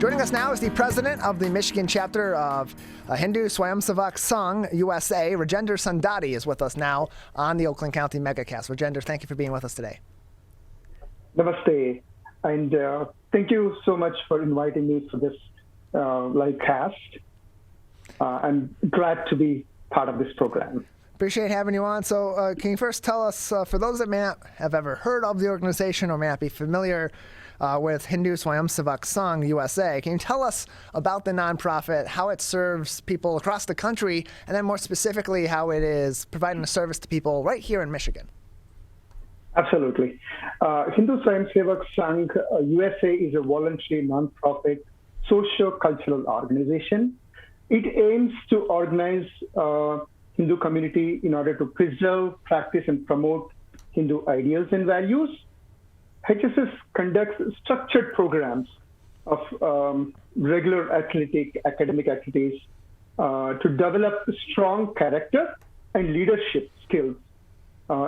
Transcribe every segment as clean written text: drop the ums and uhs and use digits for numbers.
Joining us now is the president of the Michigan chapter of Hindu Swayamsevak Sangh, USA. Rajender Sandadi is with us now on the Oakland County Megacast. Rajender, thank you for being with us today. Namaste, and thank you so much for inviting me for this live cast. I'm glad to be part of this program. Appreciate having you on. So can you first tell us, for those that may not have ever heard of the organization or may not be familiar with Hindu Swayamsevak Sangh, USA, can you tell us about the nonprofit, how it serves people across the country, and then more specifically how it is providing a service to people right here in Michigan? Absolutely. Hindu Swayamsevak Sangh, USA is a voluntary nonprofit socio-cultural organization. It aims to organize Hindu community in order to preserve, practice, and promote Hindu ideals and values. HSS conducts structured programs of regular athletic, academic activities to develop strong character and leadership skills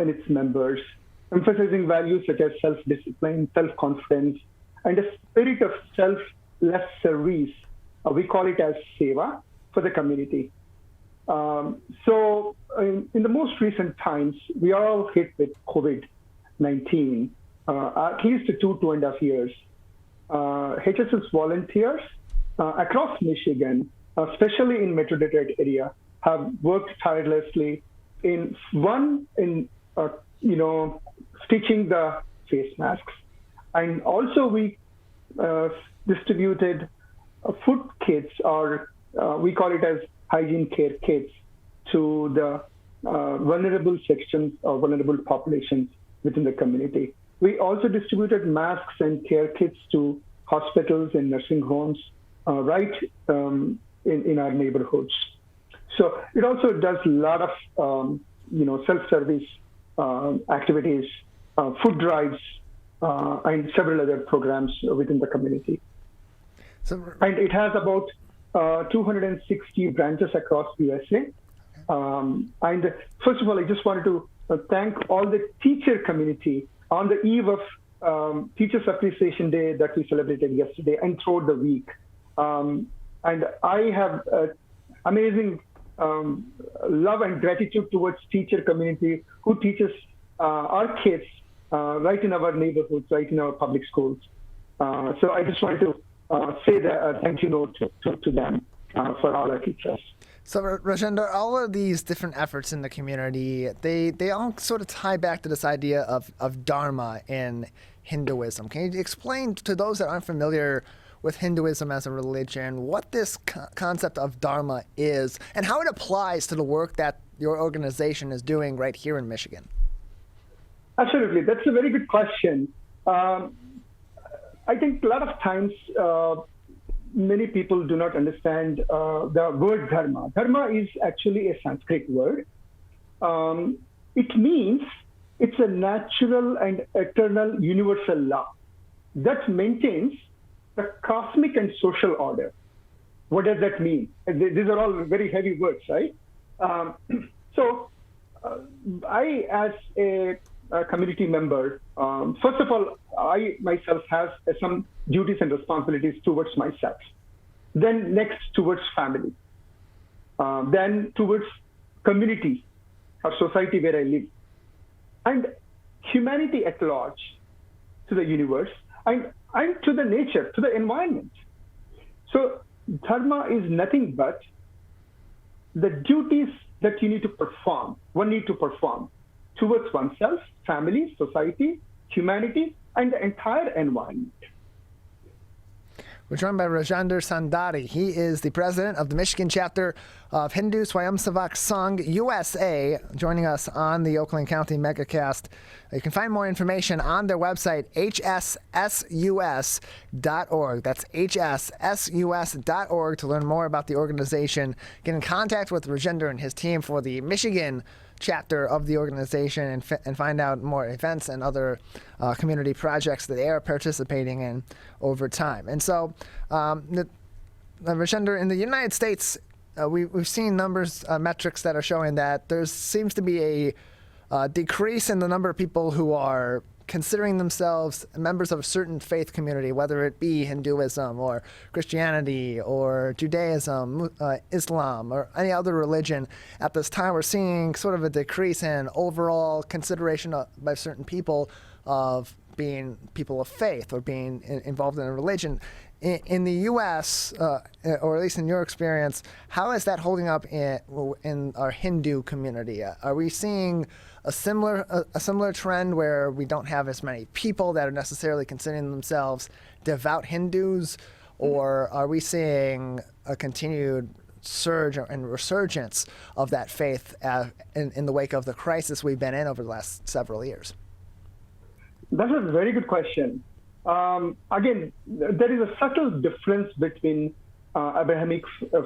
in its members, emphasizing values such as self-discipline, self-confidence, and a spirit of selfless service. We call it as Seva for the community. So in the most recent times, we are all hit with COVID-19, at least 2.5 years. HSS volunteers across Michigan, especially in Metro Detroit area, have worked tirelessly in stitching the face masks. And also we distributed food kits, or we call it as hygiene care kits, to the vulnerable sections or vulnerable populations within the community. We also distributed masks and care kits to hospitals and nursing homes right in our neighborhoods. So it also does a lot of self-service activities, food drives, and several other programs within the community. And it has about 260 branches across USA. And first of all, I just wanted to thank all the teacher community on the eve of Teachers Appreciation Day that we celebrated yesterday and throughout the week. And I have amazing love and gratitude towards teacher community who teaches our kids right in our neighborhoods, right in our public schools. So I just wanted to say that thank you note to them for all our teachers. So Rajender, all of these different efforts in the community, they all sort of tie back to this idea of Dharma in Hinduism. Can you explain to those that aren't familiar with Hinduism as a religion what this concept of Dharma is and how it applies to the work that your organization is doing right here in Michigan? Absolutely. That's a very good question. I think a lot of times many people do not understand the word Dharma. Dharma is actually a Sanskrit word. It means it's a natural and eternal universal law that maintains the cosmic and social order. What does that mean? These are all very heavy words, right? So I, as a community member, first of all, I myself have some duties and responsibilities towards myself. Then next towards family. Then towards community or society where I live. And humanity at large, to the universe, and to the nature, to the environment. So Dharma is nothing but the duties that you need to perform, one need to perform towards oneself, family, society, humanity, and the entire environment. We're joined by Rajender Sandadi. He is the president of the Michigan chapter of Hindu Swayamsevak Sangh, USA, joining us on the Oakland County Megacast. You can find more information on their website, hssus.org. That's hssus.org to learn more about the organization. Get in contact with Rajender and his team for the Michigan chapter of the organization and find out more events and other community projects that they are participating in over time. And so, Rajender, in the United States, we've seen numbers, metrics that are showing that there seems to be a decrease in the number of people who are considering themselves members of a certain faith community, whether it be Hinduism or Christianity or Judaism, Islam, or any other religion. At this time, we're seeing sort of a decrease in overall consideration by certain people of being people of faith or being involved in a religion. In the U.S., or at least in your experience, how is that holding up in our Hindu community? Are we seeing a similar trend where we don't have as many people that are necessarily considering themselves devout Hindus, or are we seeing a continued surge and resurgence of that faith in the wake of the crisis we've been in over the last several years? That's a very good question. Again, there is a subtle difference between Abrahamic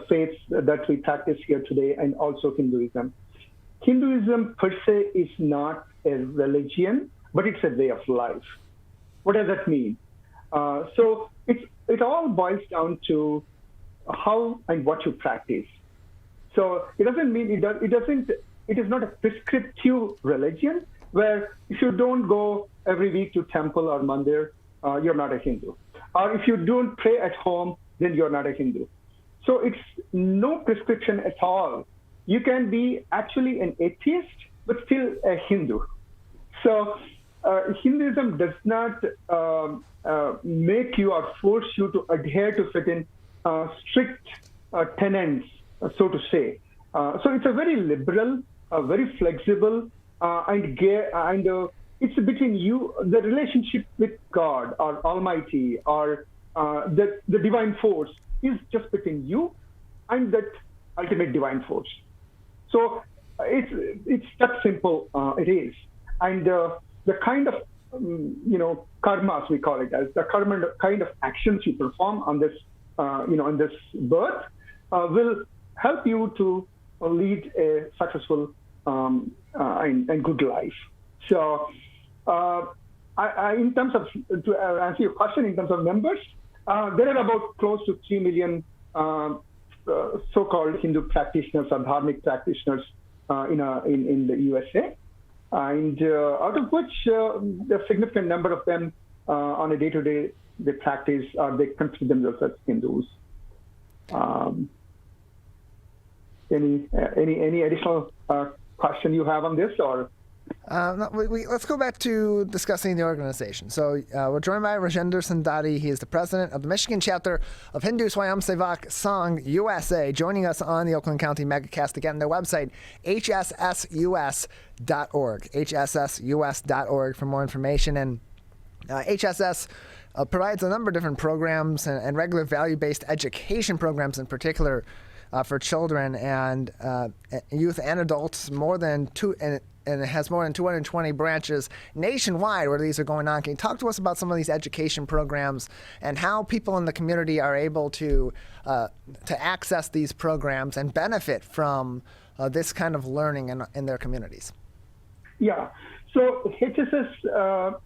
faiths that we practice here today and also Hinduism. Hinduism per se is not a religion, but it's a way of life. What does that mean? So it all boils down to how and what you practice. So it doesn't mean it is not a prescriptive religion where if you don't go every week to temple or mandir, you're not a Hindu. Or if you don't pray at home, then you're not a Hindu. So it's no prescription at all. You can be actually an atheist, but still a Hindu. So Hinduism does not make you or force you to adhere to certain strict tenets, so to say. So it's a very liberal, very flexible, and it's between you, the relationship with God or Almighty or the divine force is just between you and that ultimate divine force. So it's that simple. It is, and the kind of karmas, we call it, as the kind of actions you perform on this on this birth will help you to lead a successful and good life. So, in terms of, to answer your question, in terms of numbers, there are about close to 3 million so-called Hindu practitioners or Dharmic practitioners in the USA, and out of which a significant number of them on a day-to-day they practice or they consider themselves as Hindus. Any additional question you have on this, or? Let's go back to discussing the organization. So we're joined by Rajender Sandadi. He is the president of the Michigan chapter of Hindu Swayamsevak Sangh USA, joining us on the Oakland County Megacast. Again, their website, hssus.org, hssus.org for more information. And HSS provides a number of different programs and regular value-based education programs in particular for children and youth and adults, and it has more than 220 branches nationwide where these are going on. Can you talk to us about some of these education programs and how people in the community are able to access these programs and benefit from this kind of learning in their communities? Yeah. So HSS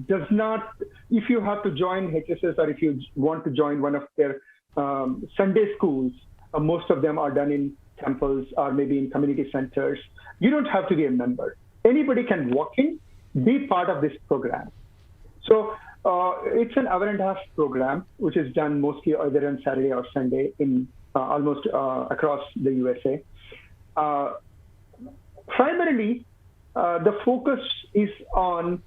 does not, if you have to join HSS or if you want to join one of their Sunday schools, most of them are done in temples or maybe in community centers. You don't have to be a member. Anybody can walk in, be part of this program. So it's an hour-and-a-half program, which is done mostly either on Saturday or Sunday in almost across the USA. Primarily, the focus is on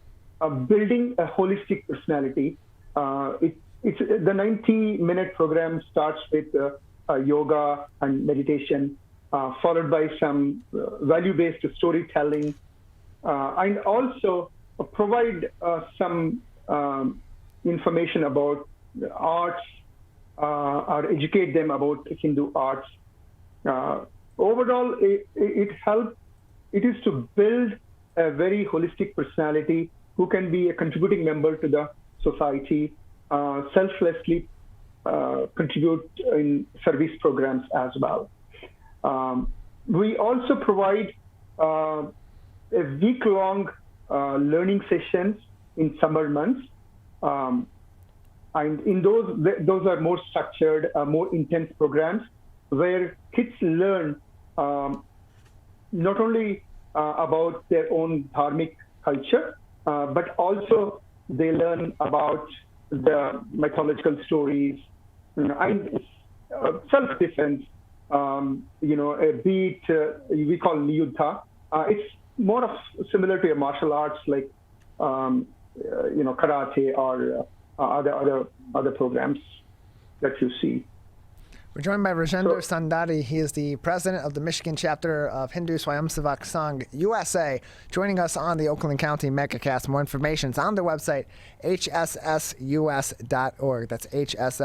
building a holistic personality. It's the 90-minute program starts with yoga and meditation, followed by some value-based storytelling, and also provide some information about the arts or educate them about Hindu arts. Overall, it is to build a very holistic personality who can be a contributing member to the society, selflessly contribute in service programs as well. We also provide a week-long learning sessions in summer months. And in those are more structured, more intense programs where kids learn not only about their own dharmic culture, but also they learn about the mythological stories, and self-defense. Be it we call niyuddha. It's more of similar to a martial arts like karate or other programs that you see. We're joined by Rajender Sandadi. He is the president of the Michigan chapter of Hindu Swayamsevak Sangh USA, joining us on the Oakland County MegaCast. More information is on their website, hssus.org. That's hssus.org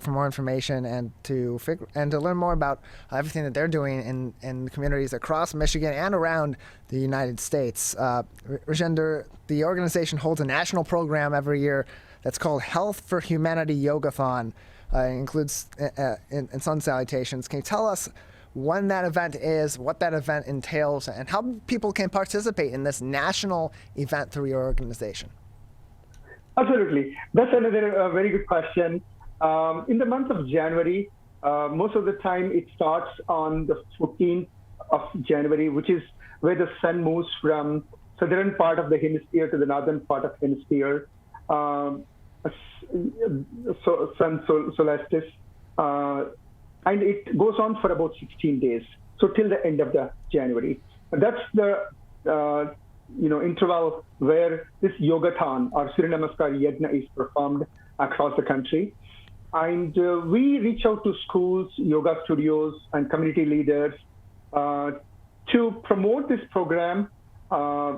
for more information and to learn more about everything that they're doing in communities across Michigan and around the United States. Rajender, the organization holds a national program every year that's called Health for Humanity Yogathon. Includes in sun salutations. Can you tell us when that event is, what that event entails, and how people can participate in this national event through your organization? Absolutely. That's another very good question. In the month of January, most of the time it starts on the 14th of January, which is where the sun moves from southern part of the hemisphere to the northern part of the hemisphere. Sun solstice, and it goes on for about 16 days, so till the end of the January. That's the interval where this yogathon or Surya Namaskar Yajna is performed across the country, and we reach out to schools, yoga studios, and community leaders to promote this program.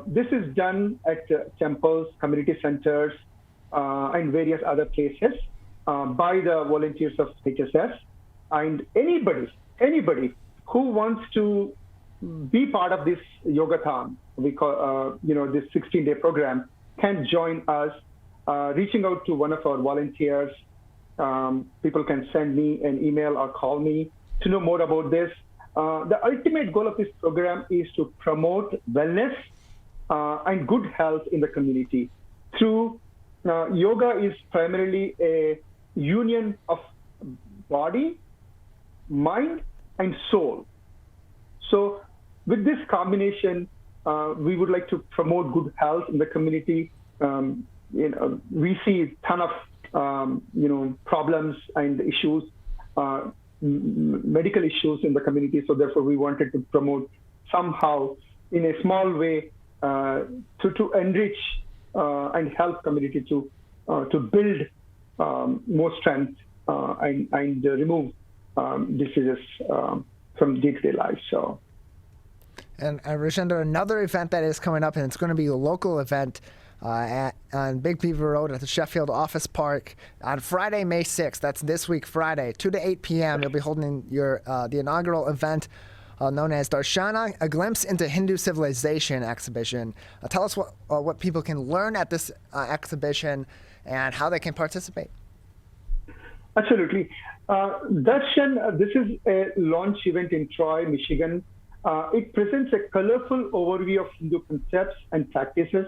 This is done at temples, community centers, and various other places by the volunteers of HSS. And anybody who wants to be part of this yogathon, we call this 16-day program, can join us. Reaching out to one of our volunteers, people can send me an email or call me to know more about this. The ultimate goal of this program is to promote wellness and good health in the community through yoga is primarily a union of body, mind, and soul. So with this combination, we would like to promote good health in the community. We see a ton of problems and issues, medical issues in the community. So therefore, we wanted to promote somehow in a small way to enrich and help community to build more strength and remove diseases from day-to-day life. So, and Rajender, another event that is coming up, and it's going to be a local event on Big Beaver Road at the Sheffield Office Park on Friday, May 6th. That's this week, Friday, 2 to 8 p.m. You'll be holding the inaugural event known as Darshana, a glimpse into Hindu civilization exhibition. Tell us what people can learn at this exhibition and how they can participate. Absolutely. Darshan, this is a launch event in Troy, Michigan. It presents a colorful overview of Hindu concepts and practices,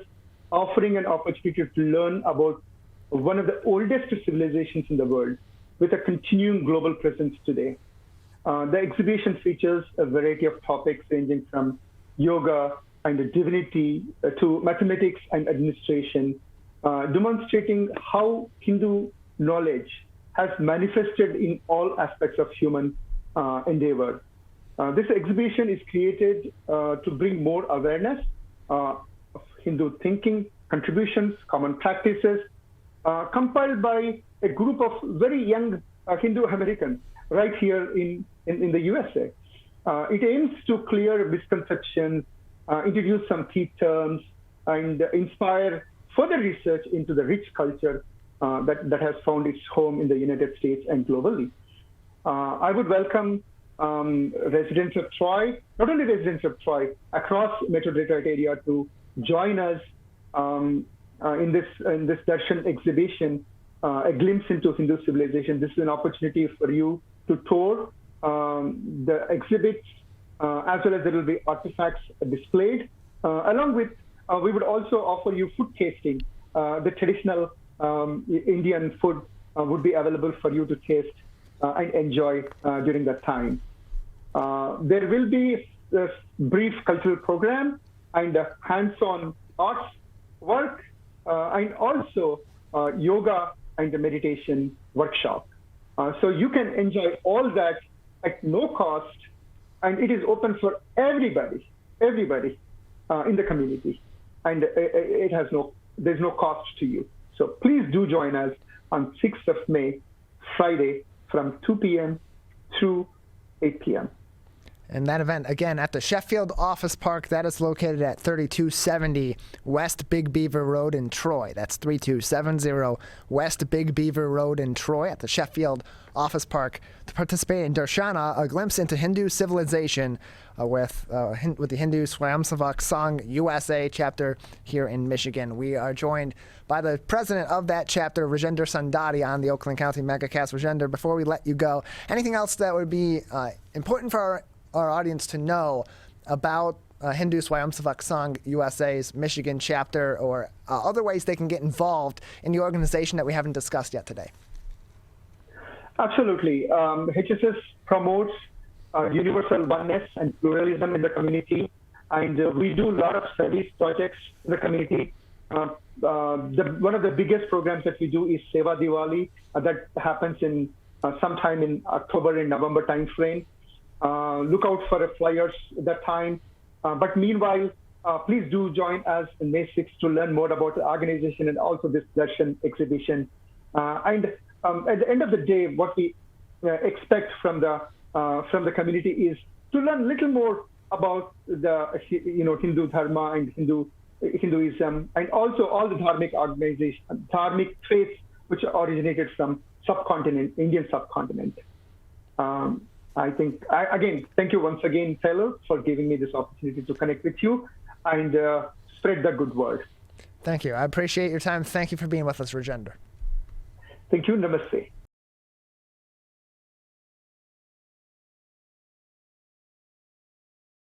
offering an opportunity to learn about one of the oldest civilizations in the world with a continuing global presence today. The exhibition features a variety of topics ranging from yoga and divinity to mathematics and administration, demonstrating how Hindu knowledge has manifested in all aspects of human endeavor. This exhibition is created to bring more awareness of Hindu thinking, contributions, common practices, compiled by a group of very young Hindu Americans right here in the USA. It aims to clear misconceptions, introduce some key terms, and inspire further research into the rich culture that has found its home in the United States and globally. I would welcome residents of Troy, not only residents of Troy, across Metro Detroit area to join us in this Darshan exhibition, a glimpse into Hindu civilization. This is an opportunity for you to tour the exhibits, as well as there will be artifacts displayed. Along with, we would also offer you food tasting. The traditional Indian food would be available for you to taste and enjoy during that time. There will be a brief cultural program, and hands-on arts work, and also yoga and the meditation workshop. So you can enjoy all that at no cost, and it is open for everybody in the community, and there's no cost to you. So please do join us on 6th of May, Friday, from 2 p.m. through 8 p.m. And that event, again, at the Sheffield Office Park, that is located at 3270 West Big Beaver Road in Troy. That's 3270 West Big Beaver Road in Troy at the Sheffield Office Park to participate in Darshana, a glimpse into Hindu civilization with the Hindu Swayamsevak Sangh USA chapter here in Michigan. We are joined by the president of that chapter, Rajender Sandadi, on the Oakland County Megacast. Rajender, before we let you go, anything else that would be important for our audience to know about Hindu Swayamsevak Sangh USA's Michigan chapter, or other ways they can get involved in the organization that we haven't discussed yet today? Absolutely. HSS promotes universal oneness and pluralism in the community, and we do a lot of service projects in the community. One of the biggest programs that we do is Seva Diwali, that happens in sometime in October and November timeframe. Look out for the flyers at that time. But meanwhile, please do join us on May 6th to learn more about the organization and also this darshan exhibition. And at the end of the day, what we expect from the community is to learn a little more about the Hindu Dharma and Hinduism, and also all the dharmic faiths which originated from Indian subcontinent. I think, again, thank you once again, Taylor, for giving me this opportunity to connect with you and spread the good word. Thank you. I appreciate your time. Thank you for being with us, Rajender. Thank you. Namaste.